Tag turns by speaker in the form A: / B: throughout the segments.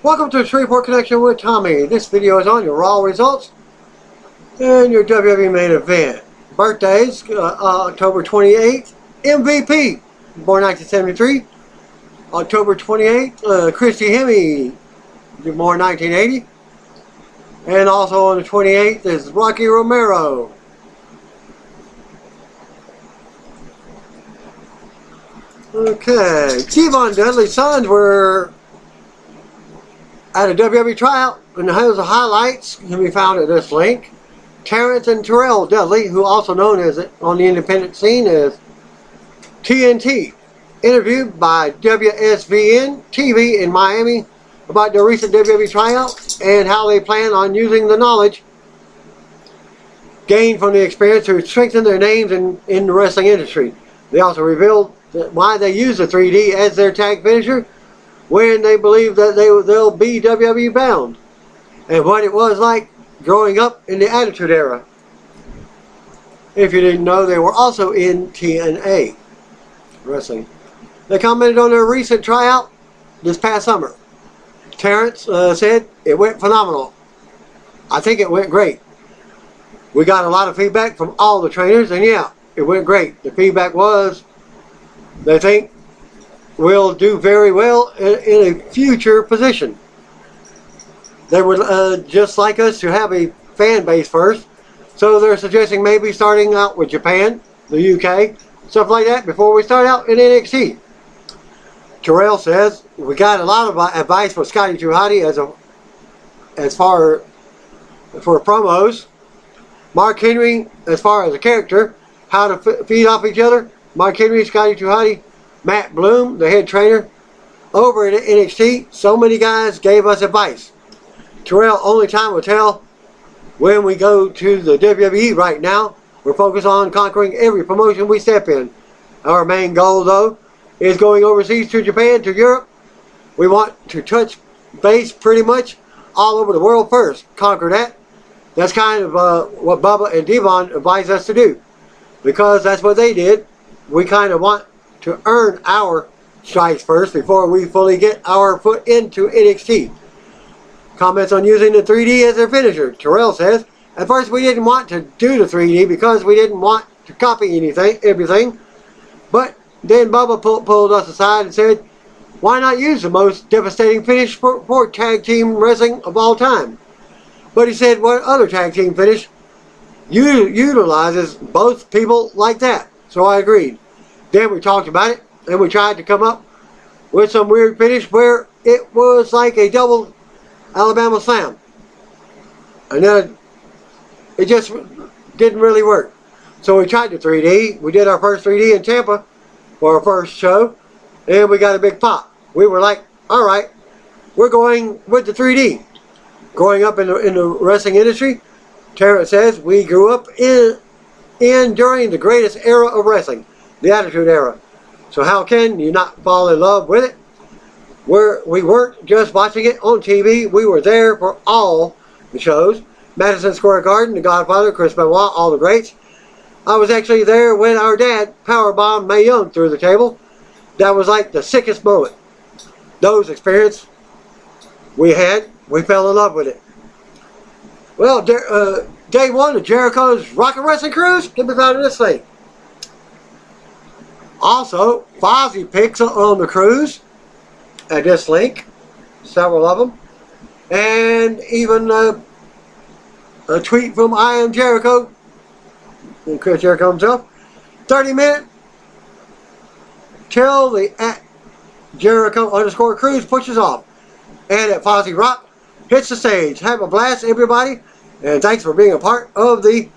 A: Welcome to Shreveport Connection with Tommy. This video is on your Raw results and your WWE main event. Birthdays, October 28th, MVP, born 1973. October 28th, Christy Hemme, born 1980. And also on the 28th is Rocky Romero. Okay, T-Von Dudley's sons were at a WWE tryout, and the highlights can be found at this link. Terrence and Terrell Dudley, who also known as on the independent scene as TNT, interviewed by WSVN TV in Miami about their recent WWE tryout and how they plan on using the knowledge gained from the experience to strengthen their names in the wrestling industry. They also revealed why they use the 3D as their tag finisher when they believe that they'll be WWE bound, and what it was like growing up in the Attitude Era. If you didn't know, they were also in TNA wrestling. They commented on their recent tryout this past summer. Terrence said, "It went phenomenal. I think it went great. We got a lot of feedback from all the trainers, and yeah, it went great. The feedback was they think we'll do very well in a future position. They would just like us to have a fan base first, so they're suggesting maybe starting out with Japan, the UK, stuff like that before we start out in NXT." Terrell says, "We got a lot of advice from Scotty 2 Hotty as far for promos. Mark Henry, as far as a character, how to feed off each other. Mark Henry, Scotty 2 Hotty, Matt Bloom, the head trainer over at NXT. So many guys gave us advice. Terrell, only time will tell when we go to the WWE. Right now, we're focused on conquering every promotion we step in. Our main goal, though, is going overseas to Japan, to Europe. We want to touch base pretty much all over the world first. Conquer that. That's kind of what Bubba and Devon advised us to do, because that's what they did. We kind of want to earn our stripes first before we fully get our foot into NXT." Comments on using the 3D as their finisher. Terrell says, "At first we didn't want to do the 3D because we didn't want to copy everything. But then Bubba pulled us aside and said, why not use the most devastating finish for tag team wrestling of all time? But he said, what other tag team finish utilizes both people like that? So I agreed. Then we talked about it, and we tried to come up with some weird finish where it was like a double Alabama slam. And then it just didn't really work. So we tried the 3D. We did our first 3D in Tampa for our first show, and we got a big pop. We were like, all right, we're going with the 3D. Growing up in the wrestling industry, Taryn says, we grew up in during the greatest era of wrestling, the Attitude Era. So how can you not fall in love with it? We weren't just watching it on TV. We were there for all the shows. Madison Square Garden, The Godfather, Chris Benoit, all the greats. I was actually there when our dad powerbombed Mae Young through the table. That was like the sickest moment. Those experiences we had, we fell in love with it." Well, day one of Jericho's Rock and Wrestling Cruise can be found in this thing. Also, Fozzy pics on the cruise at this link, several of them, and even a tweet from I Am Jericho, and Chris Jericho himself, 30-minute till the @Jericho_cruise pushes off, and at Fozzy Rock hits the stage. Have a blast, everybody, and thanks for being a part of the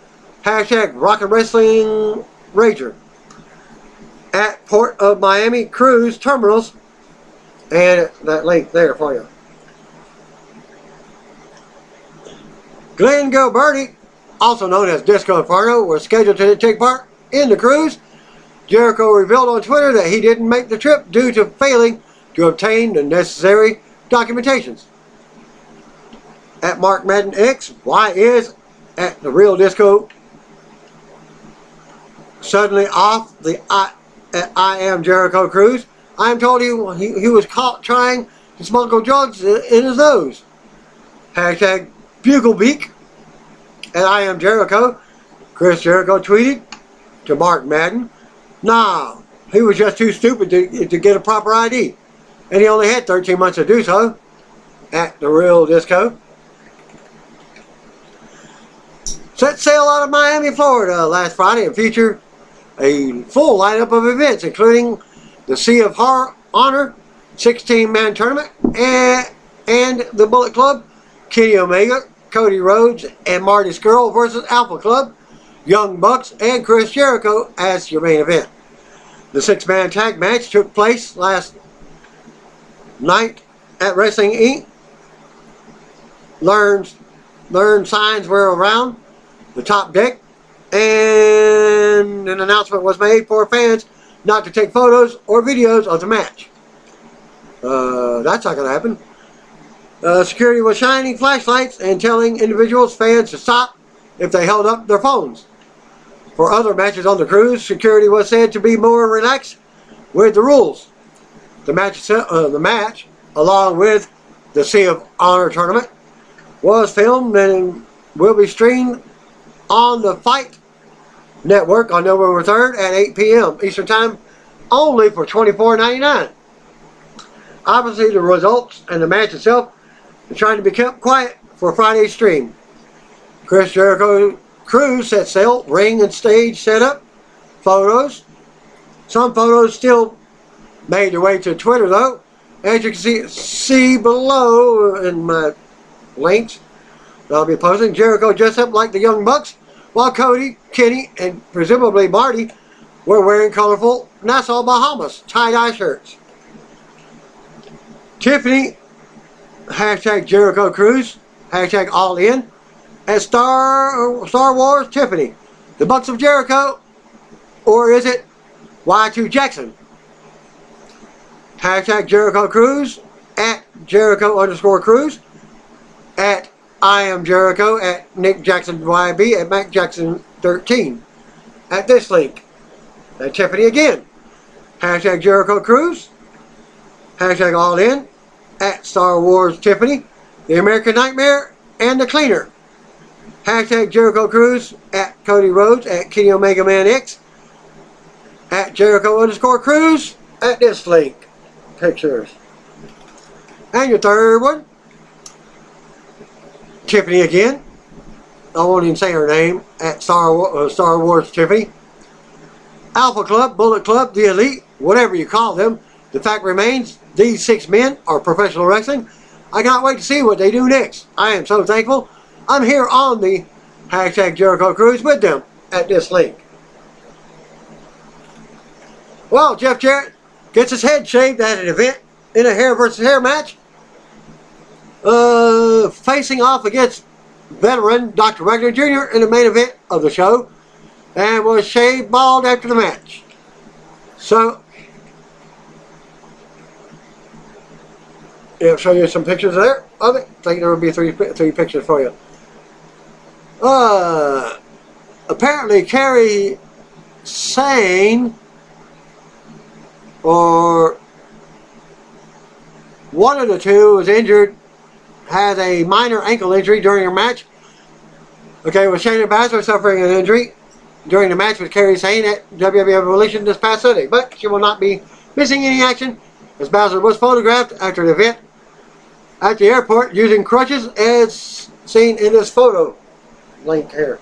A: #Rock and Wrestling Rager at Port of Miami Cruise Terminals, and that link there for you. Glenn Gilberti, also known as Disco Inferno, was scheduled to take part in the cruise. Jericho revealed on Twitter that he didn't make the trip due to failing to obtain the necessary documentations. At Mark Madden X, why is at the Real Disco suddenly off the I Am Jericho cruise? I am told he was caught trying to smuggle drugs in his nose. Hashtag Buglebeak. And I am Jericho. Chris Jericho tweeted to Mark Madden, "Nah, he was just too stupid to get a proper ID. And he only had 13 months to do so." At the Real Disco. Set sail out of Miami, Florida last Friday and featured a full lineup of events, including the Sea of Honor 16-man tournament and the Bullet Club, Kenny Omega, Cody Rhodes, and Marty Scurll versus Alpha Club, Young Bucks, and Chris Jericho as your main event. The 6-man tag match took place last night at Wrestling Inc. Learn signs were around the top deck, and an announcement was made for fans not to take photos or videos of the match. That's not going to happen. Security was shining flashlights and telling fans to stop if they held up their phones. For other matches on the cruise, security was said to be more relaxed with the rules. The match, along with the Sea of Honor tournament, was filmed and will be streamed on the Fight Network on November 3rd at 8 p.m. Eastern Time, only for $24.99. Obviously, the results and the match itself are trying to be kept quiet for Friday's stream. Chris Jericho cruise set sail, ring and stage setup, photos. Some photos still made their way to Twitter, though. As you can see below in my links that I'll be posting, Jericho dressed up like the Young Bucks, while Cody, Kenny, and presumably Marty were wearing colorful Nassau, Bahamas tie-dye shirts. Tiffany, hashtag Jericho Cruise, hashtag All In, at Star Wars Tiffany, the Bucks of Jericho, or is it Y2 Jackson? Hashtag Jericho Cruise, at Jericho_Cruise, at I am Jericho, at Nick Jackson YB, at Mac Jackson 13, at this link. At Tiffany again. Hashtag Jericho Cruise, hashtag All In, at Star Wars Tiffany, the American Nightmare, and the Cleaner. Hashtag Jericho Cruise, at Cody Rhodes, at Kenny Omega Man X, at Jericho_Cruise, at this link. Pictures. And your third one, Tiffany again. I won't even say her name. At Star Wars Tiffany. Alpha Club, Bullet Club, the Elite, whatever you call them. The fact remains, these 6 men are professional wrestling. I can't wait to see what they do next. I am so thankful. I'm here on the hashtag Jericho Cruise with them at this link. Well, Jeff Jarrett gets his head shaved at an event in a hair versus hair match. Facing off against veteran Dr. Wagner Jr. in the main event of the show, and was shaved bald after the match. So, yeah, I'll show you some pictures there of it. I think there will be three pictures for you. Apparently, Carrie Sane, or one of the two, was injured, had a minor ankle injury during her match. Okay, with Shayna Bazzler suffering an injury during the match with Carrie Sane at WWE Evolution this past Sunday. But she will not be missing any action, as Bazzler was photographed after the event at the airport using crutches, as seen in this photo link here.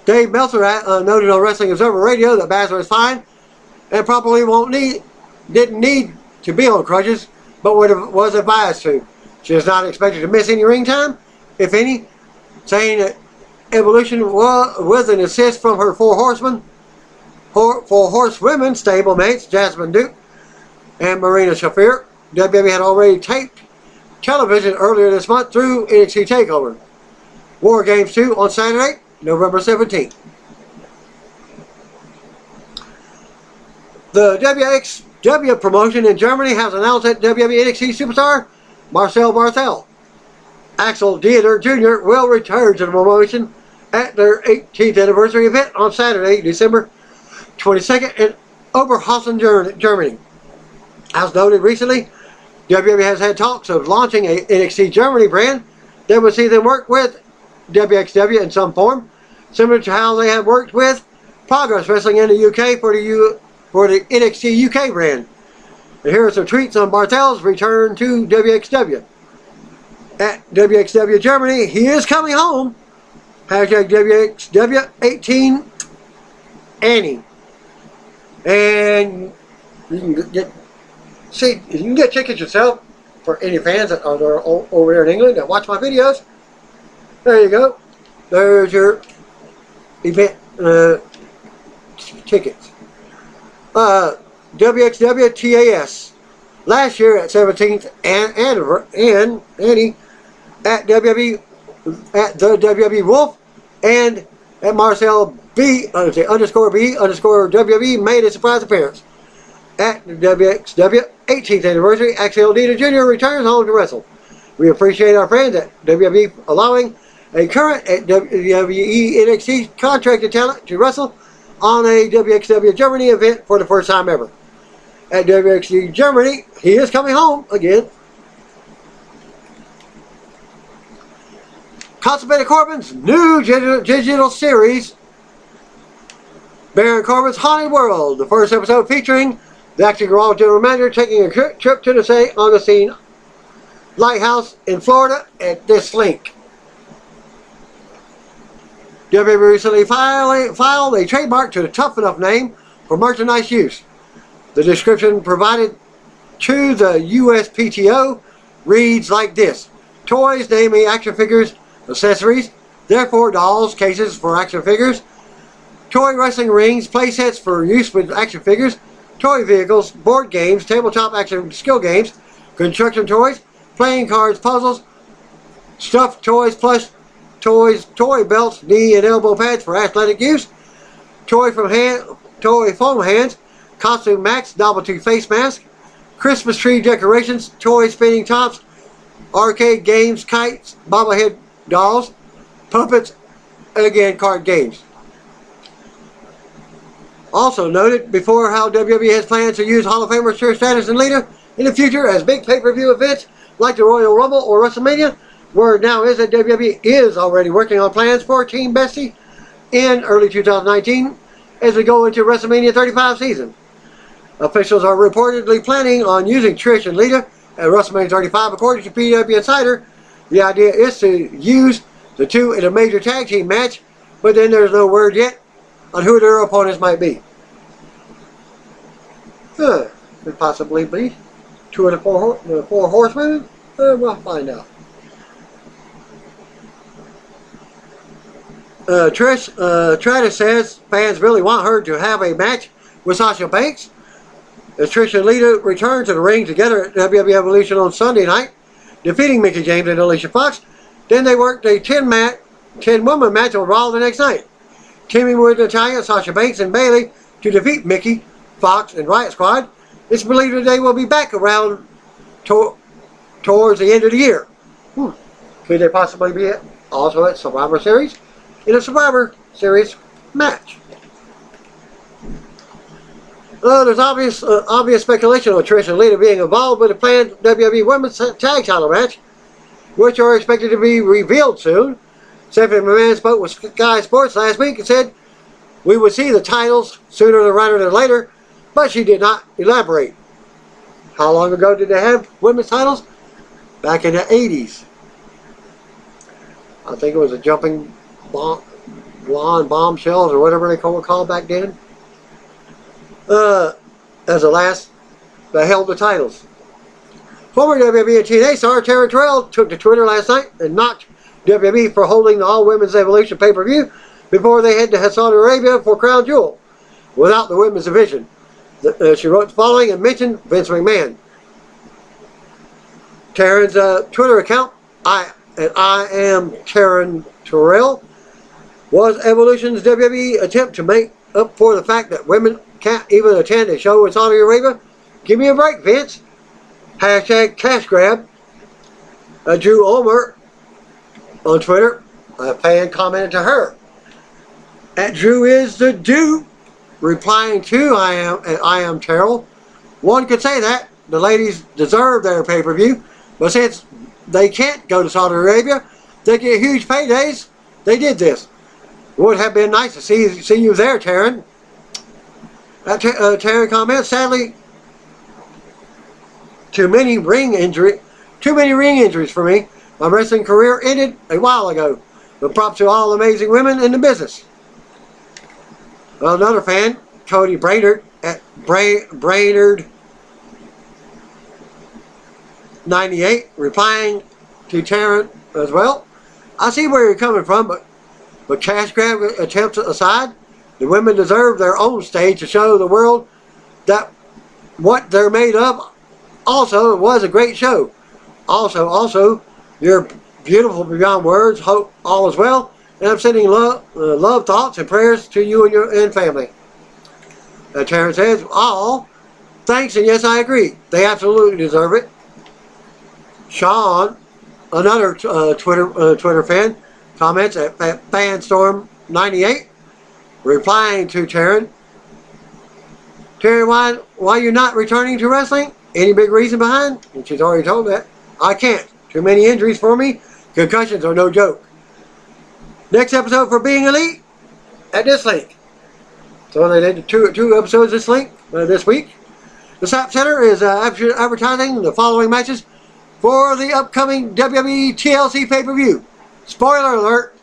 A: Dave Meltzer noted on Wrestling Observer Radio that Bazzler is fine and probably didn't need to be on crutches, but was advised to. She is not expected to miss any ring time, if any, saying that Evolution with an assist from her four horsewomen stablemates, Jasmine Duke and Marina Shafir. WWE had already taped television earlier this month through NXT TakeOver. War Games 2 on Saturday, November 17th. The WXW promotion in Germany has announced that WWE NXT superstar Marcel Barthel, Axel Dieter Jr. will return to the promotion at their 18th anniversary event on Saturday, December 22nd in Oberhausen, Germany. As noted recently, WWE has had talks of launching a NXT Germany brand that would see them work with WXW in some form, similar to how they have worked with Progress Wrestling in the UK for the NXT UK brand. And here are some tweets on Barthel's return to WXW. At WXW Germany, he is coming home. Hashtag WXW 18 Annie. And you can get tickets yourself for any fans that are over there in England that watch my videos. There you go. There's your event tickets. WXW TAS. Last year at 17th and Annie at WWE at the WWE Wolf and at Marcel B underscore WWE made a surprise appearance. At the WXW 18th anniversary, Axel Dita Jr. returns home to wrestle. We appreciate our friends at WWE allowing a current at WWE NXT contracted talent to wrestle on a WXW Germany event for the first time ever. At WXW Germany, he is coming home again. Consummated Corbin's new digital series, Baron Corbin's Haunted World. The first episode featuring the Acting Raw General Manager taking a trip to the St. Augustine Lighthouse in Florida at this link. WWE recently filed a trademark to the Tough Enough name for merchandise use. The description provided to the USPTO reads like this: toys, namely action figures, accessories, therefore dolls, cases for action figures, toy wrestling rings, play sets for use with action figures, toy vehicles, board games, tabletop action skill games, construction toys, playing cards, puzzles, stuffed toys, plush toys, toy belts, knee and elbow pads for athletic use, toy foam hands, costume max, novelty face mask, Christmas tree decorations, toy spinning tops, arcade games, kites, bobblehead dolls, puppets, and again card games. Also noted before how WWE has plans to use Hall of Famer Trish Stratus and Lita in the future as big pay-per-view events like the Royal Rumble or WrestleMania. Word now is that WWE is already working on plans for Team Bestie in early 2019 as we go into WrestleMania 35 season. Officials are reportedly planning on using Trish and Lita at WrestleMania 35 according to PW Insider. The idea is to use the two in a major tag team match, but then there's no word yet on who their opponents might be. Could possibly be two of the four horsemen? We'll find out. Trish says fans really want her to have a match with Sasha Banks. As Trish and Lita return to the ring together at WWE Evolution on Sunday night, defeating Mickie James and Alicia Fox, then they worked a 10-woman match on Raw the next night, teaming with Natalya, Sasha Banks, and Bayley to defeat Mickie, Fox, and Riot Squad. It's believed that they will be back around towards the end of the year. Could they possibly be also at Survivor Series? In a Survivor Series match. There's obvious speculation on Trish and Lita being involved with a planned WWE Women's Tag Title match, which are expected to be revealed soon. Stephanie McMahon spoke with Sky Sports last week and said we would see the titles sooner rather than later, but she did not elaborate. How long ago did they have women's titles? Back in the 80s. I think it was a jumping blonde bombshells or whatever they called back then. As the last that held the titles. Former WWE and TNA star Terrell took to Twitter last night and knocked WWE for holding the All Women's Evolution pay-per-view before they head to Saudi Arabia for Crown Jewel without the women's division. She wrote the following and mentioned Vince McMahon. Taryn's Twitter account, I am Taryn Terrell, was Evolution's WWE attempt to make up for the fact that women can't even attend a show in Saudi Arabia. Give me a break, Vince. Hashtag cash grab. Drew Ulmer on Twitter, a fan commented to her. At Drew is the dude, replying to I am Terrell. One could say that the ladies deserve their pay-per-view, but since they can't go to Saudi Arabia, they get huge paydays. They did this. Would have been nice to see you there, Taryn. Taryn comments, sadly, too many ring injuries for me. My wrestling career ended a while ago. But props to all amazing women in the business. Well, another fan, Cody Brainerd at Brainerd 98, replying to Taryn as well. I see where you're coming from, but cash grab attempts aside, the women deserve their own stage to show the world that what they're made of. Also, it was a great show. Also, you're beautiful beyond words. Hope all is well. And I'm sending love, thoughts, and prayers to you and your family. Taryn says, all thanks, and yes, I agree. They absolutely deserve it. Sean, another Twitter fan, comments at Fanstorm98, replying to Taryn. Taryn, why you're not returning to wrestling? Any big reason behind? And she's already told that. I can't. Too many injuries for me. Concussions are no joke. Next episode for Being Elite at this link. So they did two episodes this week. The SAP Center is advertising the following matches for the upcoming WWE TLC pay-per-view. Spoiler alert.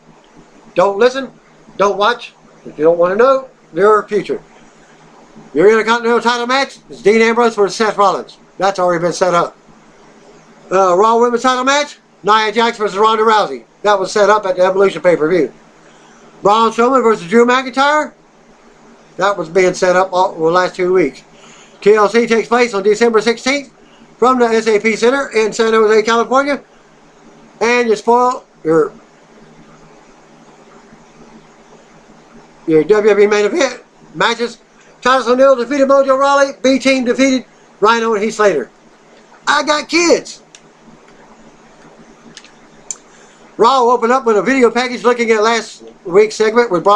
A: Don't listen. Don't watch. If you don't want to know your future. Your Intercontinental title match is Dean Ambrose versus Seth Rollins. That's already been set up. Raw Women's title match, Nia Jax versus Ronda Rousey. That was set up at the Evolution pay-per-view. Braun Strowman versus Drew McIntyre. That was being set up the last 2 weeks. TLC takes place on December 16th from the SAP Center in San Jose, California. And you spoil your WWE main event matches. Titus O'Neil defeated Mojo Rawley. B-Team defeated Rhino and Heath Slater. I got kids. Raw opened up with a video package looking at last week's segment with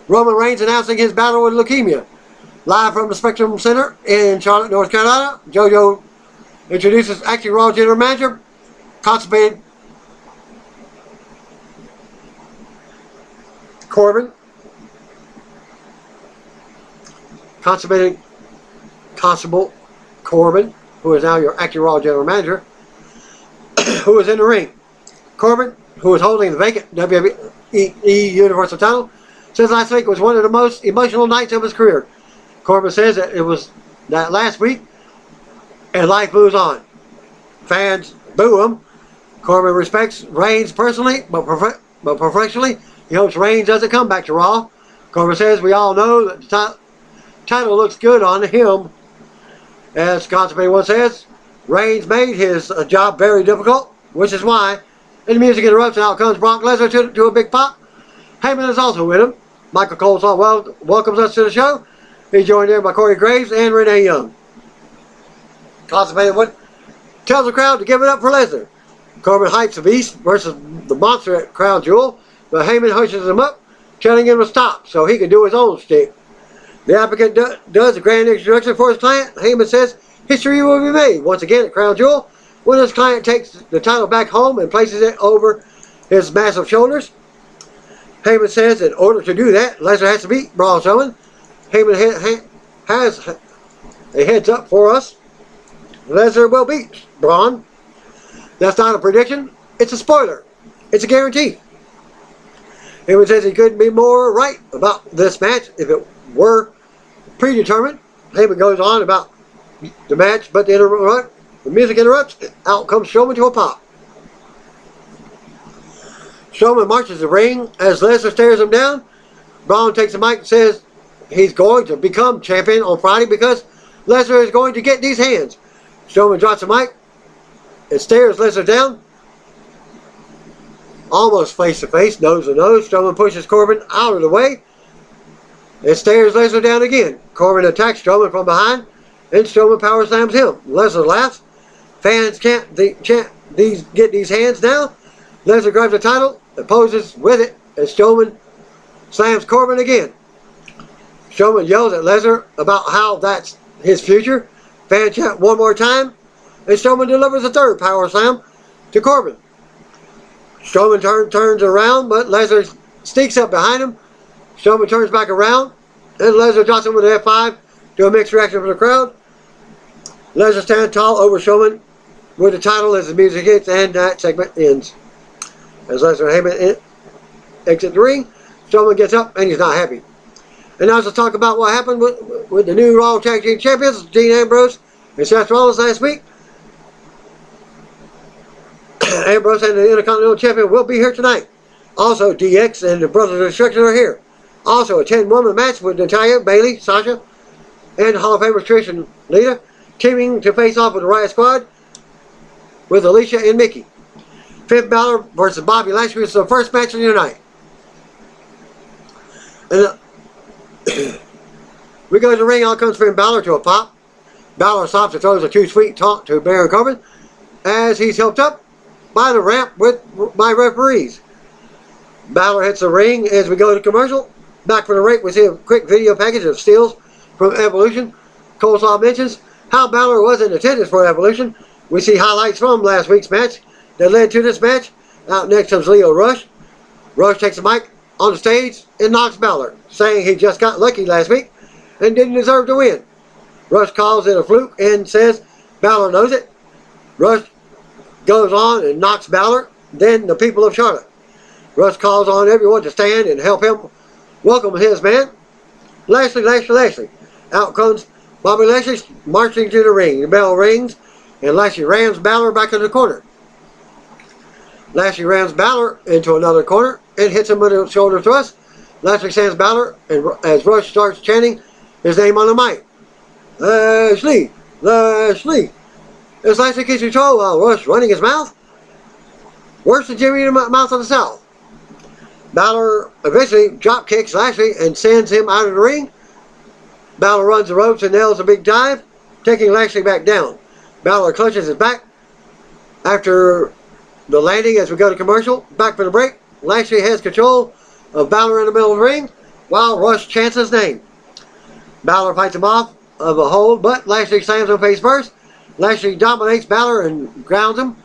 A: Roman Reigns announcing his battle with leukemia. Live from the Spectrum Center in Charlotte, North Carolina, JoJo introduces acting Raw General Manager, Constipated Corbin. Constable Corbin, who is now your acting Raw General Manager, who is in the ring. Corbin, who is holding the vacant WWE Universal title, says last week was one of the most emotional nights of his career. Corbin says that it was that last week, and life moves on. Fans boo him. Corbin respects Reigns personally, but professionally, he hopes Reigns doesn't come back to Raw. Corbin says we all know that the title looks good on him. As Constipated One says, Reigns made his job very difficult, which is why, and the music interrupts and out comes Brock Lesnar to a big pop. Heyman is also with him. Michael Colesaw welcomes us to the show. He's joined there by Corey Graves and Renee Young. Constipated One tells the crowd to give it up for Lesnar. Corbin hypes the Beast versus the Monster at Crown Jewel, but Heyman hushes him up, telling him to stop so he can do his own stick. The applicant does a grand introduction for his client. Heyman says history will be made once again at Crown Jewel when his client takes the title back home and places it over his massive shoulders. Heyman says in order to do that, Lesnar has to beat Braun Strowman. Heyman has a heads up for us. Lesnar will beat Braun. That's not a prediction. It's a spoiler. It's a guarantee. Heyman says he couldn't be more right about this match if it were predetermined. Heyman goes on about the match, but the music interrupts. Out comes Strowman to a pop. Strowman marches the ring as Lesnar stares him down. Braun takes the mic and says he's going to become champion on Friday because Lesnar is going to get these hands. Strowman drops the mic and stares Lesnar down. Almost face to face, nose to nose. Strowman pushes Corbin out of the way and stares Lesnar down again. Corbin attacks Strowman from behind and Strowman power slams him. Lesnar laughs. Fans can't get these hands now. Lesnar grabs the title and poses with it as Strowman slams Corbin again. Strowman yells at Lesnar about how that's his future. Fan chant one more time, and Strowman delivers a third power slam to Corbin. Strowman turns around, but Lesnar sneaks up behind him. Strowman turns back around, and Lesnar drops him with an F5 to a mixed reaction from the crowd. Lesnar stands tall over Strowman with the title as the music hits, and that segment ends. As Lesnar and Heyman exit the ring, Strowman gets up, and he's not happy. And now let's talk about what happened with the new Raw Tag Team Champions, Dean Ambrose and Seth Rollins last week. Ambrose and the Intercontinental Champion will be here tonight. Also, DX and the Brothers of Destruction are here. Also, a 10-woman match with Natalya, Bayley, Sasha, and Hall of Famers Trish and Lita teaming to face off with the Riot Squad with Alicia and Mickey. Finn Balor versus Bobby Lashley is the first match of the night. And we go to the ring. Out comes Finn Balor to a pop. Balor stops and throws a too sweet taunt to Baron Corbin as he's helped up by the ramp by referees. Balor hits the ring as we go to commercial. Back from the break, we see a quick video package of steals from Evolution. Coleslaw mentions how Balor was in attendance for Evolution. We see highlights from last week's match that led to this match. Out next comes Lio Rush. Rush takes the mic on the stage and knocks Balor, saying he just got lucky last week and didn't deserve to win. Rush calls it a fluke and says Balor knows it. Rush goes on and knocks Balor, then the people of Charlotte. Rush calls on everyone to stand and help him welcome his man, Lashley. Out comes Bobby Lashley marching to the ring. The bell rings and Lashley rams Balor back in the corner. Lashley rams Balor into another corner and hits him with a shoulder thrust. Lashley stands Balor and as Rush starts chanting his name on the mic. Lashley. As Lashley gets control while Rush running his mouth. Worse than Jimmy in the mouth of the South. Balor eventually drop kicks Lashley and sends him out of the ring. Balor runs the ropes and nails a big dive, taking Lashley back down. Balor clutches his back after the landing as we go to commercial. Back for the break. Lashley has control of Balor in the middle of the ring while Rush chants his name. Balor fights him off of a hold, but Lashley slams him face first. Lashley dominates Balor and grounds him.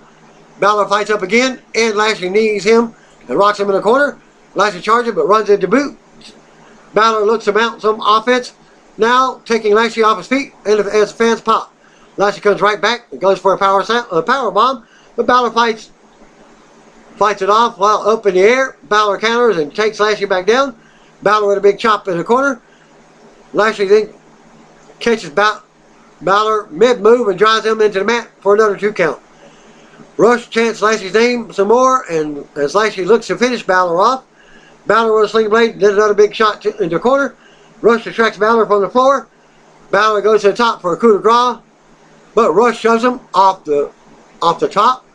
A: Balor fights up again, and Lashley knees him and rocks him in the corner. Lashley charges but runs into boot. Balor looks to mount some offense, now taking Lashley off his feet, and as the fans pop. Lashley comes right back and goes for a power bomb, but Balor fights it off while up in the air. Balor counters and takes Lashley back down. Balor with a big chop in the corner. Lashley then catches Balor mid-move and drives him into the mat for another 2 count. Rush chants Lashley's name some more, and as Lashley looks to finish Balor off, Balor with a sling blade did another big shot into the corner. Rush attracts Balor from the floor. Balor goes to the top for a coup de grace, but Rush shoves him off the top.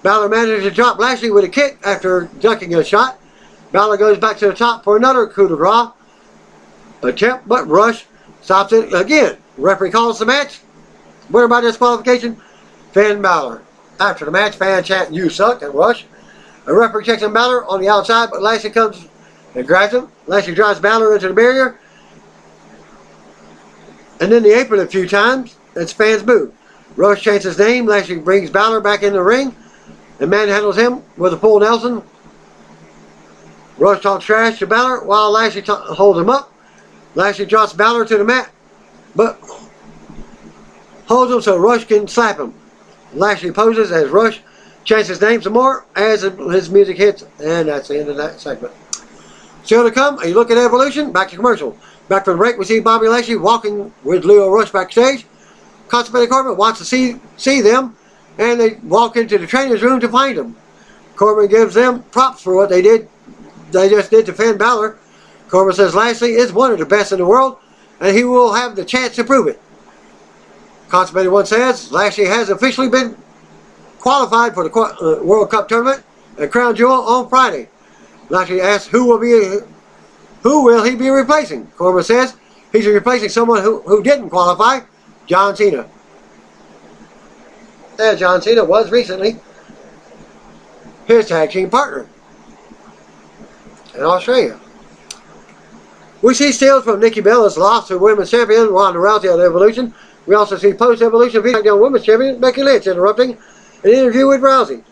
A: Balor manages to drop Lashley with a kick after ducking a shot. Balor goes back to the top for another coup de grace attempt, but Rush stops it again. The referee calls the match. Winner by disqualification, Finn Balor. After the match, fan chant, "You suck," and Rush. A referee checks on Balor on the outside, but Lashley comes and grabs him. Lashley drives Balor into the barrier, and then the apron a few times as fans boo. Rush chants his name. Lashley brings Balor back in the ring and manhandles him with a full Nelson. Rush talks trash to Balor while Lashley holds him up. Lashley drops Balor to the mat, but holds him so Rush can slap him. Lashley poses as Rush chants his name some more as his music hits, and that's the end of that segment. Still to come, a look at Evolution. Back to commercial. Back from the break, we see Bobby Lashley walking with Lio Rush backstage. Constipated Corbin wants to see them, and they walk into the trainer's room to find him. Corbin gives them props for what they just did to Finn Balor. Corbin says Lashley is one of the best in the world, and he will have the chance to prove it. Constipated One says Lashley has officially been qualified for the World Cup tournament at Crown Jewel on Friday. Lashley asks who will he be replacing. Corbin says he's replacing someone who didn't qualify, John Cena. And John Cena was recently his tag team partner in Australia. We see steals from Nikki Bella's loss to Women's Champion Ronda Rousey at Evolution. We also see post-Evolution SmackDown Women's Champion Becky Lynch interrupting an interview with Rousey.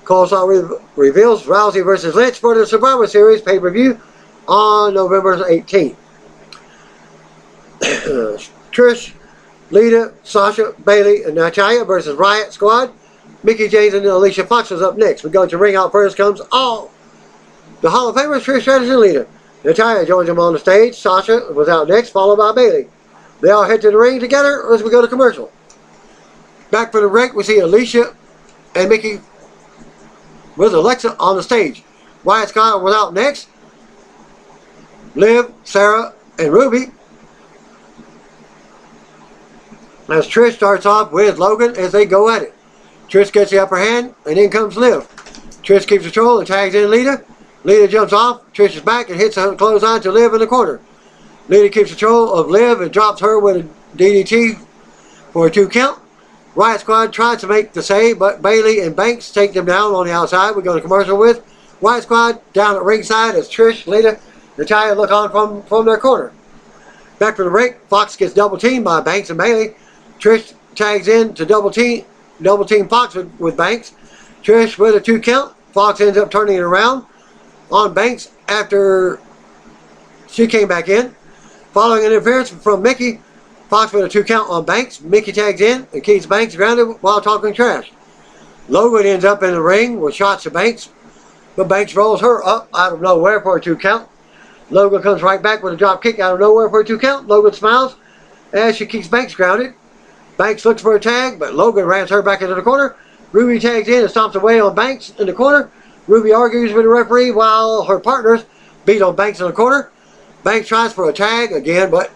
A: Coleslaw reveals Rousey versus Lynch for the Survivor Series pay-per-view on November 18th. Trish, Lita, Sasha, Bayley, and Natalia versus Riot Squad. Mickie James and Alicia Fox is up next. We go to ring out first comes all the Hall of Famers, Trish Stratus and Lita. Natalia joins them on the stage. Sasha was out next, followed by Bayley. They all head to the ring together as we go to commercial. Back for the break, we see Alicia and Mickie with Alexa on the stage. Riot Squad was out next. Liv, Sarah, and Ruby. As Trish starts off with Logan as they go at it. Trish gets the upper hand, and in comes Liv. Trish keeps control and tags in Lita. Lita jumps off, Trish is back and hits a clothesline to Liv in the corner. Lita keeps control of Liv and drops her with a DDT for a 2 count. Riot Squad tries to make the save, but Bayley and Banks take them down on the outside. We go to commercial with Riot Squad down at ringside as Trish, Lita, and Natalia look on from their corner. Back from the break, Fox gets double teamed by Banks and Bayley. Trish tags in to double team Fox with Banks. Trish with a 2 count. Fox ends up turning it around on Banks after she came back in. Following an interference from Mickie, Fox with a 2 count on Banks. Mickie tags in and keeps Banks grounded while talking trash. Logan ends up in the ring with shots to Banks, but Banks rolls her up out of nowhere for a 2 count. Logan comes right back with a drop kick out of nowhere for a 2 count. Logan smiles as she keeps Banks grounded. Banks looks for a tag, but Logan rams her back into the corner. Ruby tags in and stomps away on Banks in the corner. Ruby argues with the referee while her partners beat on Banks in the corner. Banks tries for a tag again, but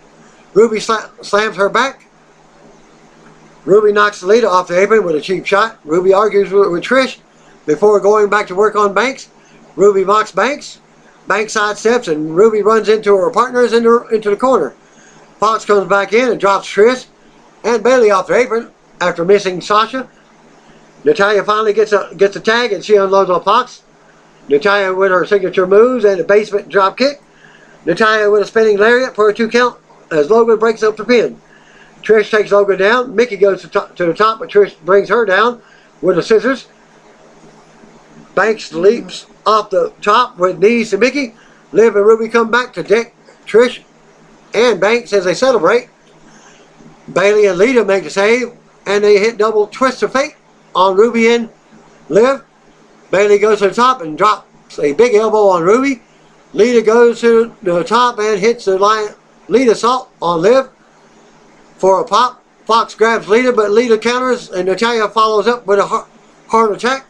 A: Ruby slams her back. Ruby knocks Lita off the apron with a cheap shot. Ruby argues with Trish before going back to work on Banks. Ruby mocks Banks. Banks sidesteps and Ruby runs into her partners into the corner. Fox comes back in and drops Trish and Bayley off the apron after missing Sasha. Natalia finally gets a tag and she unloads on Fox. Natalia with her signature moves and a basement drop kick. Natalia with a spinning lariat for a 2 count as Logan breaks up the pin. Trish takes Logan down. Mickie goes to the top, but Trish brings her down with the scissors. Banks leaps off the top with knees to Mickie. Liv and Ruby come back to deck Trish and Banks as they celebrate. Bayley and Lita make the save and they hit double twist of fate on Ruby and Liv. Bayley goes to the top and drops a big elbow on Ruby. Lita goes to the top and hits the Lita salt on Liv for a pop. Fox grabs Lita, but Lita counters and Natalia follows up with a hard attack.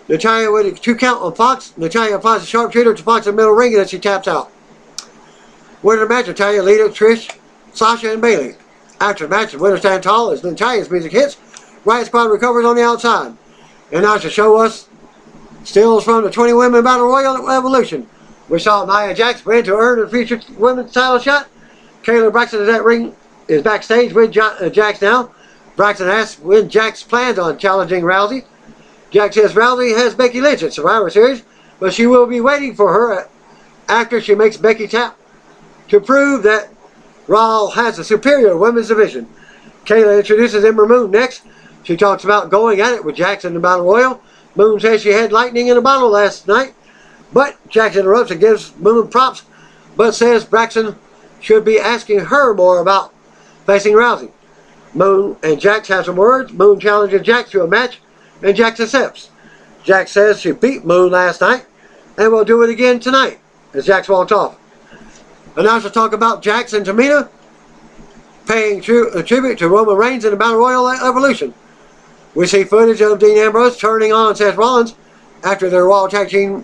A: Natalia with a 2 count on Fox. Natalia applies a sharpshooter to Fox in the middle ring and then she taps out. Winner of the match, Natalia, Lita, Trish, Sasha, and Bayley. After the match, the winner stand tall as Natalia's music hits. Riot Squad recovers on the outside. And now to show us stills from the 20 Women Battle Royal Evolution. We saw Nia Jax win to earn a future women's title shot. Kayla Braxton is backstage with Jax now. Braxton asks when Jax plans on challenging Rousey. Jax says Rousey has Becky Lynch at Survivor Series, but she will be waiting for her after she makes Becky tap to prove that Raw has a superior women's division. Kayla introduces Ember Moon next. She talks about going at it with Jax in the Battle Royal. Moon says she had lightning in a bottle last night, but Jax interrupts and gives Moon props, but says Braxton should be asking her more about facing Rousey. Moon and Jax have some words. Moon challenges Jax to a match, and Jax accepts. Jax says she beat Moon last night, and will do it again tonight, as Jax walks off. Announcers talk about Jax and Tamina paying a tribute to Roman Reigns in the Battle Royal Evolution. We see footage of Dean Ambrose turning on Seth Rollins after their Raw Tag Team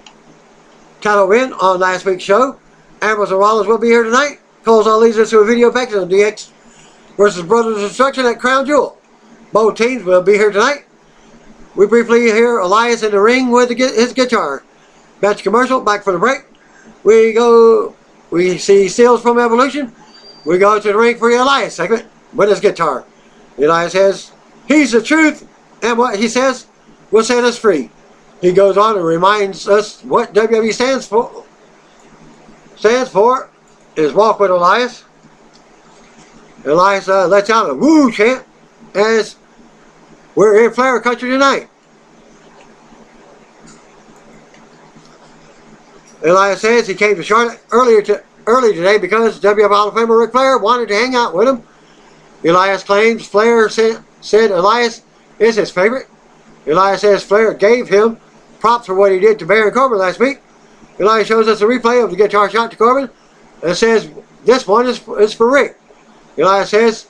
A: title win on last week's show. Ambrose and Rollins will be here tonight. Cole's all leads us to a video package of DX versus Brothers of Destruction at Crown Jewel. Both teams will be here tonight. We briefly hear Elias in the ring with his guitar. Match commercial, back for the break. We see stills from Evolution. We go to the ring for the Elias segment with his guitar. Elias says, "He's the truth, and what he says will set us free." He goes on and reminds us what WWE stands for is Walk with Elias. Elias lets out a woo chant as we're in Flair country tonight. Elias says he came to Charlotte early today because WWF Hall of Famer Ric Flair wanted to hang out with him. Elias claims Flair said Elias is his favorite. Elias says Flair gave him props for what he did to Baron Corbin last week. Elias shows us a replay of the guitar shot to Corbin and says this one is for Rick. Elias says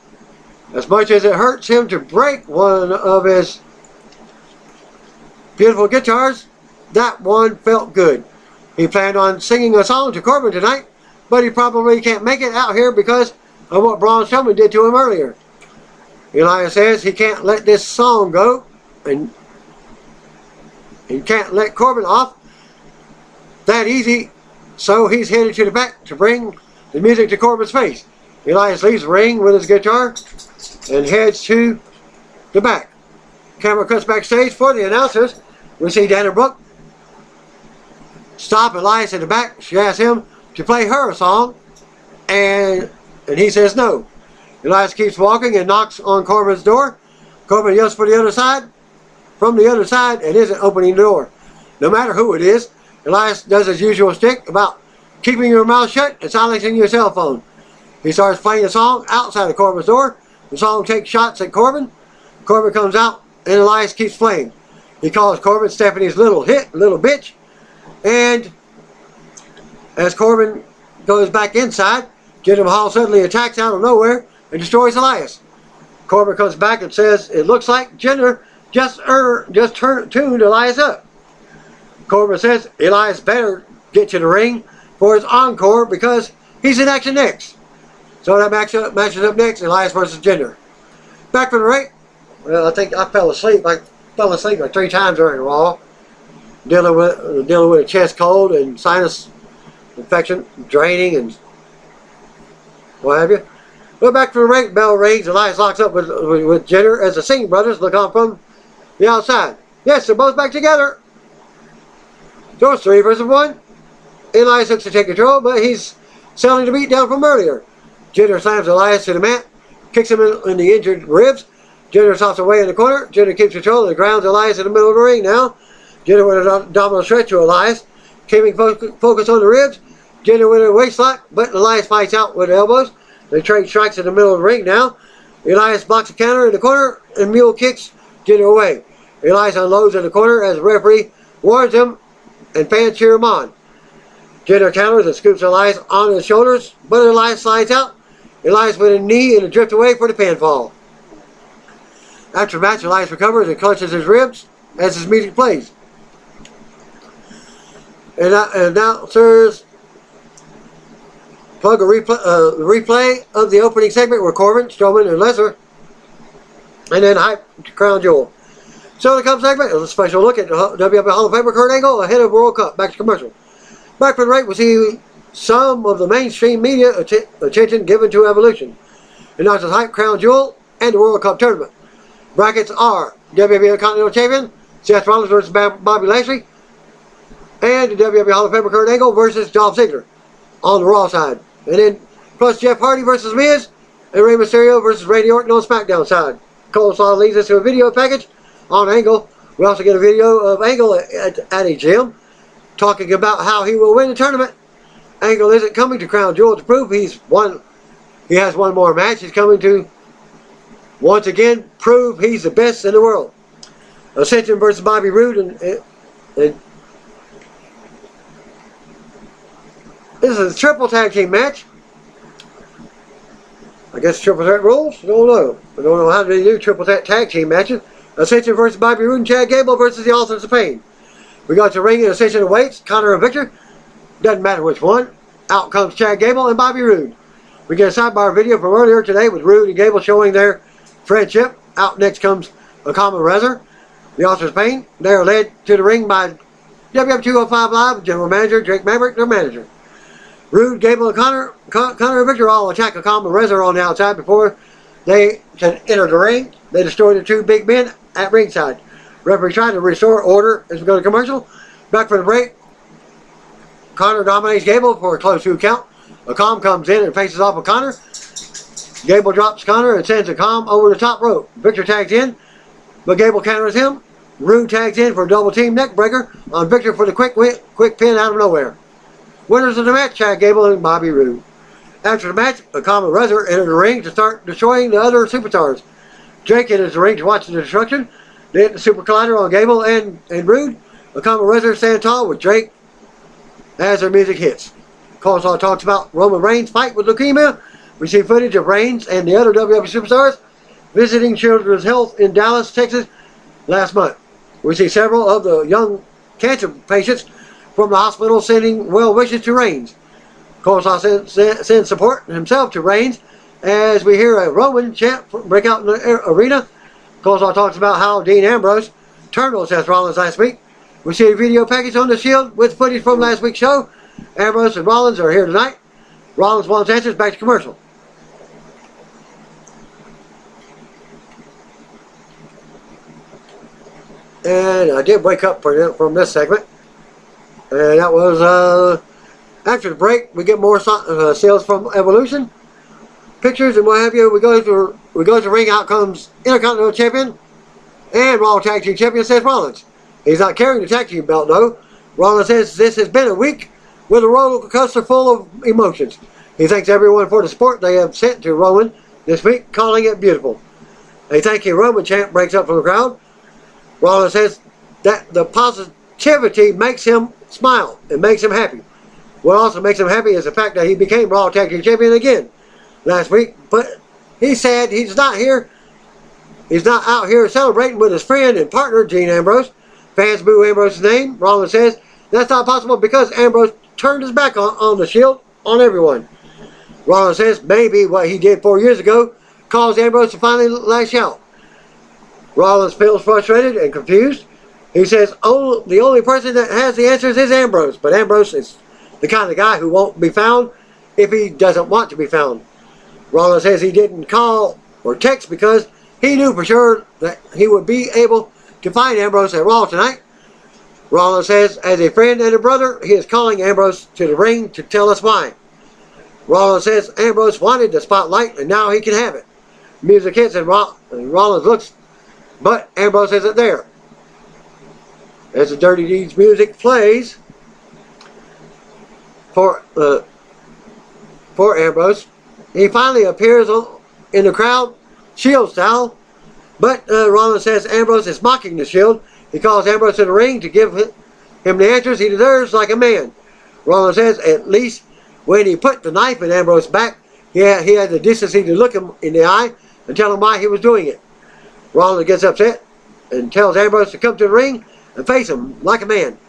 A: as much as it hurts him to break one of his beautiful guitars, that one felt good. He planned on singing a song to Corbin tonight, but he probably can't make it out here because of what Braun Strowman did to him earlier. Elias says he can't let this song go, and he can't let Corbin off that easy, so he's headed to the back to bring the music to Corbin's face. Elias leaves the ring with his guitar and heads to the back. Camera cuts backstage for the announcers. We see Dana Brooke stop Elias in the back. She asks him to play her a song, and he says no. Elias keeps walking and knocks on Corbin's door. Corbin yells from the other side, and isn't opening the door. No matter who it is, Elias does his usual shtick about keeping your mouth shut and silencing your cell phone. He starts playing a song outside of Corbin's door. The song takes shots at Corbin. Corbin comes out, and Elias keeps playing. He calls Corbin Stephanie's little bitch. And as Corbin goes back inside, Jinder Mahal suddenly attacks out of nowhere and destroys Elias. Corbin comes back and says it looks like Jinder just tuned Elias up. Corbin says Elias better get to the ring for his encore because he's in action next. So that matches up next, Elias versus Jinder. Back from the ring. Well, I think I fell asleep. I fell asleep like 3 times during the Raw. Dealing with a chest cold and sinus infection, draining and what have you. But back from the ring, bell rings. Elias locks up with Jinder as the Singh brothers look on from the outside. Yes, they're both back together. So it's 3 versus 1. Elias looks to take control, but he's selling the beat down from earlier. Jinder slams Elias to the mat, kicks him in the injured ribs. Jinder tosses away in the corner. Jinder keeps control and grounds Elias in the middle of the ring now. Jinder with a abdominal stretch to Elias, keeping focus on the ribs. Jinder with a waist lock, but Elias fights out with elbows. They trade strikes in the middle of the ring now. Elias blocks a counter in the corner and mule kicks Jinder away. Elias unloads in the corner as the referee warns him and fans cheer him on. Jinder counters and scoops Elias on his shoulders, but Elias slides out. Elias with a knee and a drift away for the pinfall. After the match, Elias recovers and clenches his ribs as his music plays. And announcers plug a replay of the opening segment where Corbin, Strowman, and Lesnar, and then hype to Crown Jewel. So the Cup segment is a special look at the WWE Hall of Famer Kurt Angle ahead of World Cup. Back to commercial. Back from the break, we see some of the mainstream media attention given to Evolution. Announcers hype Crown Jewel and the World Cup tournament. Brackets are WWE Continental Champion Seth Rollins versus Bobby Lashley, and the WWE Hall of Famer Kurt Angle versus Dolph Ziggler on the Raw side. And then plus Jeff Hardy versus Miz and Rey Mysterio versus Randy Orton on SmackDown side. Coleslaw leads us to a video package on Angle. We also get a video of Angle at a gym talking about how he will win the tournament. Angle isn't coming to Crown Jewel to prove he has one more match. He's coming to once again prove he's the best in the world. Ascension versus Bobby Roode and this is a triple tag team match. I guess triple threat rules? I don't know. I don't know how they do triple tag team matches. Ascension versus Bobby Roode and Chad Gable versus the Authors of Pain. We got to ring and Ascension awaits. Connor and Victor. Doesn't matter which one. Out comes Chad Gable and Bobby Roode. We get a sidebar video from earlier today with Roode and Gable showing their friendship. Out next comes a common wrestler, the Authors of Pain. They are led to the ring by WWF 205 Live General Manager Drake Maverick, their manager. Roode, Gable, and Connor and Victor all attack a common wrestler on the outside before they can enter the ring. They destroy the 2 big men at ringside. Referee trying to restore order as we go to commercial. Back for the break. Connor dominates Gable for a close 2 count. Akam comes in and faces off with Connor. Gable drops Connor and sends a calm over the top rope. Victor tags in, but Gable counters him. Rude tags in for a double team neck breaker on Victor for the quick pin out of nowhere. Winners of the match, Chad Gable and Bobby Roode. After the match, a common wrestler entered the ring to start destroying the other superstars. Jake enters the ring to watch the destruction. They hit the super collider on Gable and Roode. A common wrestler stand tall with Drake as their music hits. Coleslaw talks about Roman Reigns' fight with leukemia. We see footage of Reigns and the other WWE superstars visiting Children's Health in Dallas, Texas last month. We see several of the young cancer patients from the hospital sending well wishes to Reigns. Coleslaw sends support himself to Reigns as we hear a Roman chant break out in the arena. Coleslaw talks about how Dean Ambrose turned on Seth Rollins last week. We see a video package on the Shield with footage from last week's show. Ambrose and Rollins are here tonight. Rollins wants answers. Back to commercial. And I did wake up from this segment. And that was after the break. We get more sales from Evolution, pictures and what have you. We go to ring. Out comes Intercontinental Champion and Raw Tag Team Champion Seth Rollins. He's not carrying the tag team belt though. Rollins says this has been a week with a roller coaster full of emotions. He thanks everyone for the support they have sent to Roman this week, calling it beautiful. A thank you Roman chant breaks up from the crowd. Rollins says that the positivity makes him smile and makes him happy. What also makes him happy is the fact that he became Raw Tag Team Champion again last week. But he said he's not here. He's not out here celebrating with his friend and partner, Dean Ambrose. Fans boo Ambrose's name. Rollins says that's not possible because Ambrose turned his back on the Shield, on everyone. Rollins says maybe what he did 4 years ago caused Ambrose to finally lash out. Rollins feels frustrated and confused. He says the only person that has the answers is Ambrose, but Ambrose is the kind of guy who won't be found if he doesn't want to be found. Rollins says he didn't call or text because he knew for sure that he would be able to find Ambrose at Raw tonight. Rollins says as a friend and a brother, he is calling Ambrose to the ring to tell us why. Rollins says Ambrose wanted the spotlight and now he can have it. Music hits and Rollins looks, but Ambrose isn't there. As the Dirty Deeds music plays for Ambrose, he finally appears in the crowd, Shield style, but Rollins says Ambrose is mocking the Shield. He calls Ambrose to the ring to give him the answers he deserves like a man. Rollins says at least when he put the knife in Ambrose's back, he had the decency to look him in the eye and tell him why he was doing it. Rollins gets upset and tells Ambrose to come to the ring and face him like a man.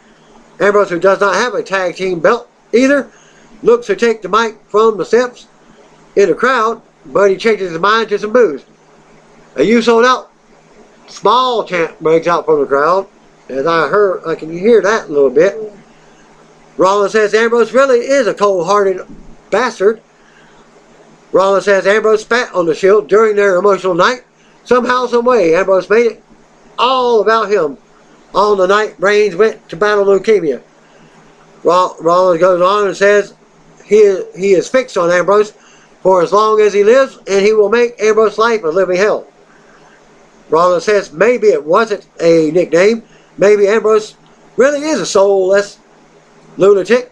A: Ambrose, who does not have a tag team belt either, looks to take the mic from the steps in the crowd, but he changes his mind to some boos. A "You sold out" small chant breaks out from the crowd, as I can hear that a little bit. Rollins says Ambrose really is a cold-hearted bastard. Rollins says Ambrose spat on the Shield during their emotional night. Somehow, some way, Ambrose made it all about him on the night Reigns went to battle leukemia. Rollins goes on and says he is fixed on Ambrose for as long as he lives, and he will make Ambrose's life a living hell. Rollins says maybe it wasn't a nickname. Maybe Ambrose really is a soulless lunatic.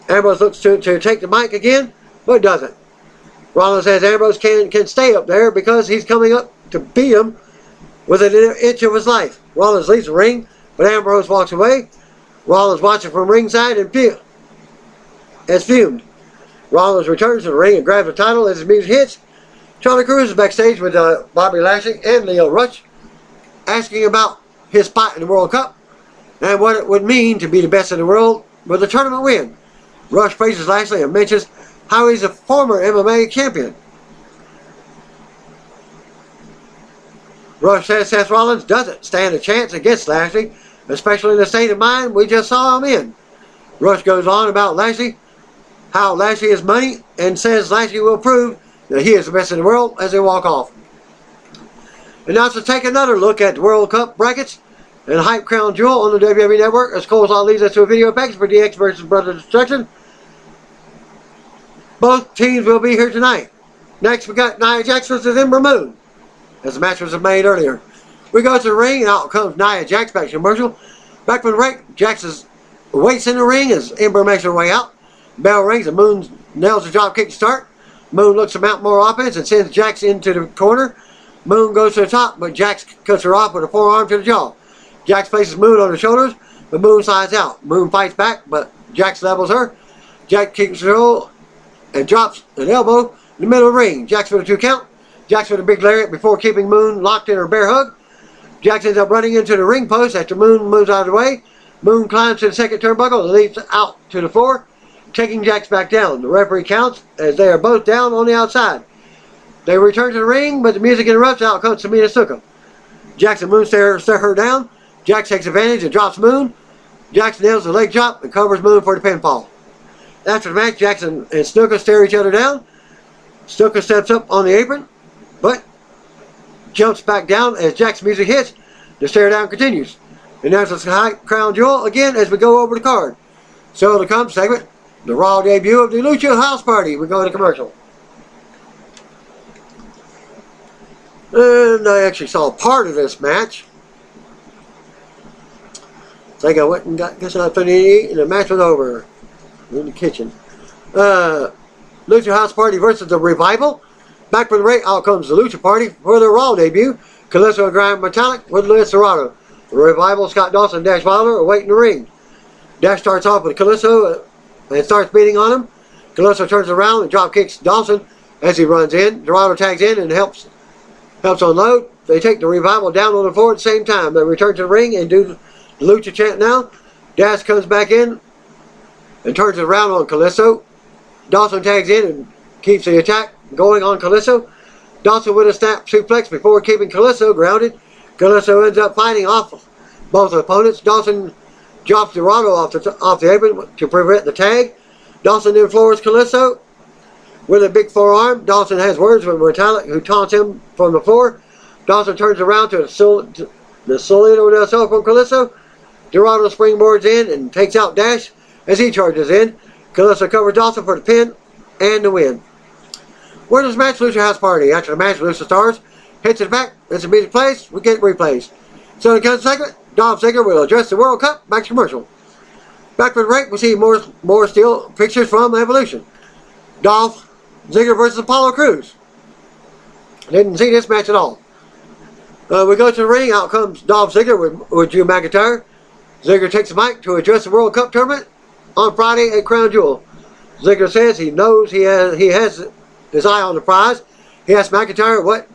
A: Ambrose looks to take the mic again, but doesn't. Rollins says Ambrose can stay up there because he's coming up to beat him within an inch of his life. Rollins leaves the ring, but Ambrose walks away. Rollins watching from ringside and is fumed. Rollins returns to the ring and grabs the title as his music hits. Charlie Cruz is backstage with Bobby Lashley and Leo Rush, asking about his spot in the World Cup and what it would mean to be the best in the world with a tournament win. Rush praises Lashley and mentions how he's a former MMA champion. Rush says Seth Rollins doesn't stand a chance against Lashley, especially in the state of mind we just saw him in. Rush goes on about Lashley, how Lashley is money, and says Lashley will prove that he is the best in the world as they walk off. And now to take another look at the World Cup brackets and Hype Crown Jewel on the WWE Network, as Coleslaw leads us to a video package for DX versus Brother Destruction. Both teams will be here tonight. Next, we got Nia Jax versus Ember Moon, as the match was made earlier. We go to the ring, and out comes Nia Jax back to commercial. Back from the break, Jax waits in the ring as Ember makes her way out. Bell rings, and Moon nails the drop kick to start. Moon looks to mount more offense and sends Jax into the corner. Moon goes to the top, but Jax cuts her off with a forearm to the jaw. Jax places Moon on her shoulders, but Moon slides out. Moon fights back, but Jax levels her. Jax keeps her hold and drops an elbow in the middle of the ring. Jax with a 2 count. Jax with a big lariat before keeping Moon locked in her bear hug. Jax ends up running into the ring post after Moon moves out of the way. Moon climbs to the second turnbuckle and leaps out to the floor, taking Jax back down. The referee counts as they are both down on the outside. They return to the ring, but the music interrupts. Out comes Tamina Snuka. Jax and Moon stare her down. Jax takes advantage and drops Moon. Jax nails the leg drop and covers Moon for the pinfall. After the match, Jax and Snuka stare each other down. Snuka steps up on the apron, but jumps back down as Jax's music hits. The stare down continues. And there's a high crown jewel again as we go over the card. So to come segment, the Raw debut of the Lucha House Party. We go to commercial. And I actually saw part of this match. I think I went and got something to eat and the match was over. In the kitchen. Lucha House Party versus the Revival. Back from the break, out comes the Lucha Party for their Raw debut. Kalisto and Grand Metallic with Luis Dorado. The Revival, Scott Dawson and Dash Wilder are waiting in the ring. Dash starts off with Kalisto and starts beating on him. Kalisto turns around and drop kicks Dawson as he runs in. Dorado tags in and helps unload. They take the Revival down on the floor at the same time. They return to the ring and do the Lucha chant now. Dash comes back in and turns it around on Kalisto. Dawson tags in and keeps the attack going on Kalisto. Dawson with a snap suplex before keeping Kalisto grounded. Kalisto ends up fighting off both opponents. Dawson drops Dorado off the apron to prevent the tag. Dawson then floors Kalisto with a big forearm. Dawson has words with Metallic, who taunts him from the floor. Dawson turns around to the Solito del Sol from Kalisto. Dorado springboards in and takes out Dash as he charges in. Kalisto covers Dawson for the pin and the win. Where does match Lucha House Party? After the match, Lucha Stars hits it back. It's a music plays. We get replays. So in the segment, Dolph Ziggler will address the World Cup. Back to commercial. Back for the break, we see more still pictures from Evolution. Dolph Ziggler versus Apollo Crews. Didn't see this match at all. We go to the ring. Out comes Dolph Ziggler with Drew McIntyre. Ziggler takes the mic to address the World Cup tournament on Friday at Crown Jewel. Ziggler says he knows he has his eye on the prize. He asks McIntyre what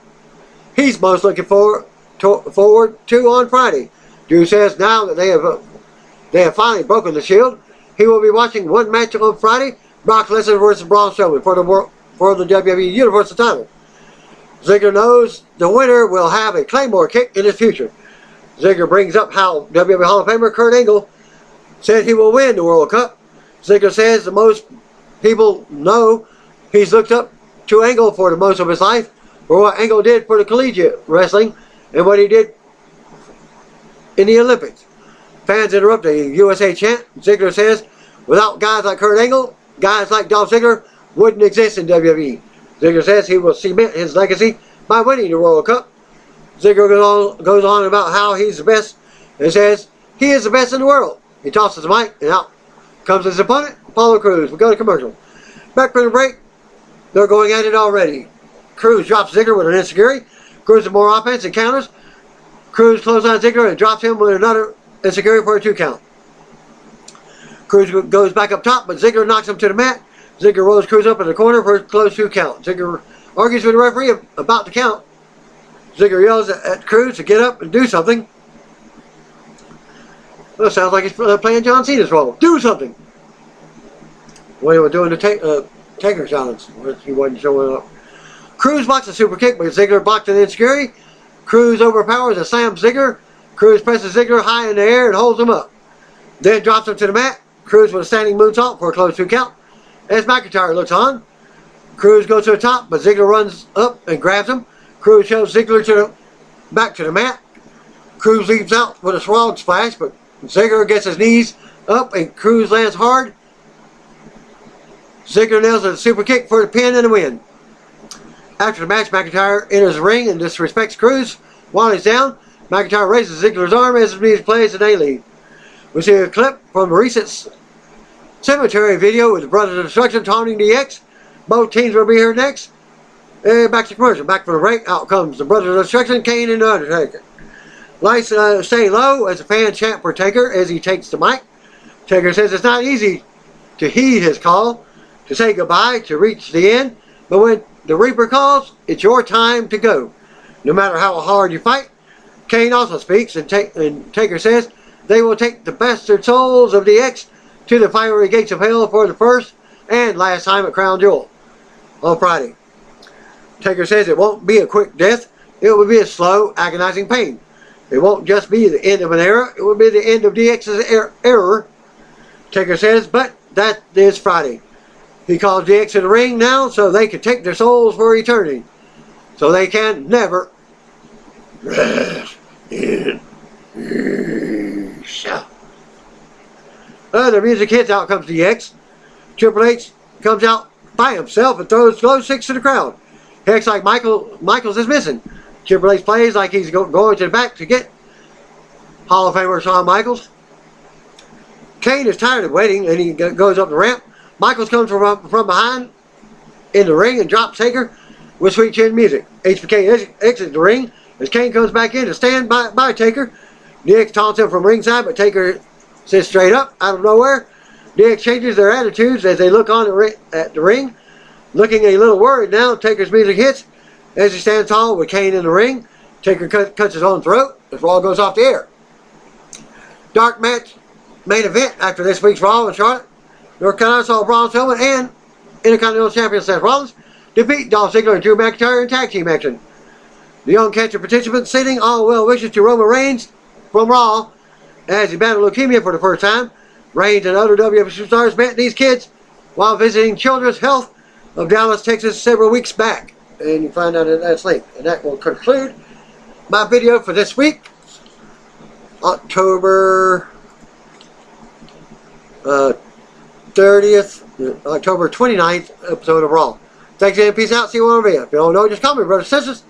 A: he's most looking forward to on Friday. Drew says now that they have finally broken the Shield, he will be watching one match on Friday: Brock Lesnar versus Braun Strowman for the WWE Universal title. Ziggler knows the winner will have a Claymore kick in his future. Ziggler brings up how WWE Hall of Famer Kurt Angle said he will win the World Cup. Ziggler says the most people know he's looked up to Angle for the most of his life, for what Angle did for the collegiate wrestling and what he did in the Olympics. Fans interrupt the USA chant. Ziggler says, without guys like Kurt Angle, guys like Dolph Ziggler wouldn't exist in WWE. Ziggler says he will cement his legacy by winning the World Cup. Ziggler goes on about how he's the best and says he is the best in the world. He tosses the mic and out comes his opponent, Apollo Crews. We go to commercial. Back from the break, they're going at it already. Crews drops Ziggler with an enziguri. Crews with more offense and counters. Crews clothesline Ziggler and drops him with another enziguri for a 2 count. Crews goes back up top, but Ziggler knocks him to the mat. Ziggler rolls Crews up in the corner for a close 2 count. Ziggler argues with the referee about the count. Ziggler yells at Crews to get up and do something. Well, sounds like he's playing John Cena's role. Do something! When he was doing the Taker challenge, he wasn't showing up. Crews blocks a super kick, but Ziggler blocked an enziguri. Crews overpowers and slams Ziggler. Crews presses Ziggler high in the air and holds him up. Then drops him to the mat. Crews with a standing moonsault for a close 2 count. As McIntyre looks on, Crews goes to the top, but Ziggler runs up and grabs him. Crews shoves Ziggler back to the mat. Crews leaps out with a frog splash, but Ziggler gets his knees up and Crews lands hard. Ziggler nails a super kick for the pin and the win. After the match, McIntyre enters the ring and disrespects Cruz. While he's down, McIntyre raises Ziggler's arm as the music plays and they leave. We see a clip from a recent cemetery video with the Brothers of Destruction taunting DX. Both teams will be here next. Back to commercial. Back for the break. Out comes the Brothers of Destruction, Kane and the Undertaker. Lights stay low as the fans chant for Taker as he takes the mic. Taker says it's not easy to heed his call, to say goodbye, to reach the end, but when the Reaper calls, it's your time to go. No matter how hard you fight. Kane also speaks and Taker says they will take the bastard souls of DX to the fiery gates of hell for the first and last time at Crown Jewel on Friday. Taker says it won't be a quick death, it will be a slow, agonizing pain. It won't just be the end of an era, it will be the end of DX's era. Taker says, but that is Friday. He calls DX in the ring now so they can take their souls for eternity. So they can never rest in peace. The music hits, out comes DX. Triple H comes out by himself and throws glow sticks to the crowd. Acts like Michaels is missing. Triple H plays like he's going to the back to get Hall of Famer Shawn Michaels. Kane is tired of waiting and he goes up the ramp. Michaels comes from behind in the ring and drops Taker with sweet chin music. HBK exits the ring as Kane comes back in to stand by Taker. DX taunts him from ringside, but Taker sits straight up out of nowhere. DX changes their attitudes as they look on at the ring. Looking a little worried now, Taker's music hits as he stands tall with Kane in the ring. Taker cuts his own throat as Raw goes off the air. Dark match main event after this week's Raw in Charlotte. North Carolina saw Braun Strowman and Intercontinental Champion Seth Rollins defeat Dolph Ziggler and Drew McIntyre in tag team action. The young catcher participants sending all well wishes to Roman Reigns from Raw as he battled leukemia for the first time. Reigns and other WWE superstars met these kids while visiting Children's Health of Dallas, Texas several weeks back. And you find out at that link. And that will conclude my video for this week. October 30th, October 29th episode of Raw. Thanks again. Peace out. See you on the video. If you don't know, just call me, brothers and sisters.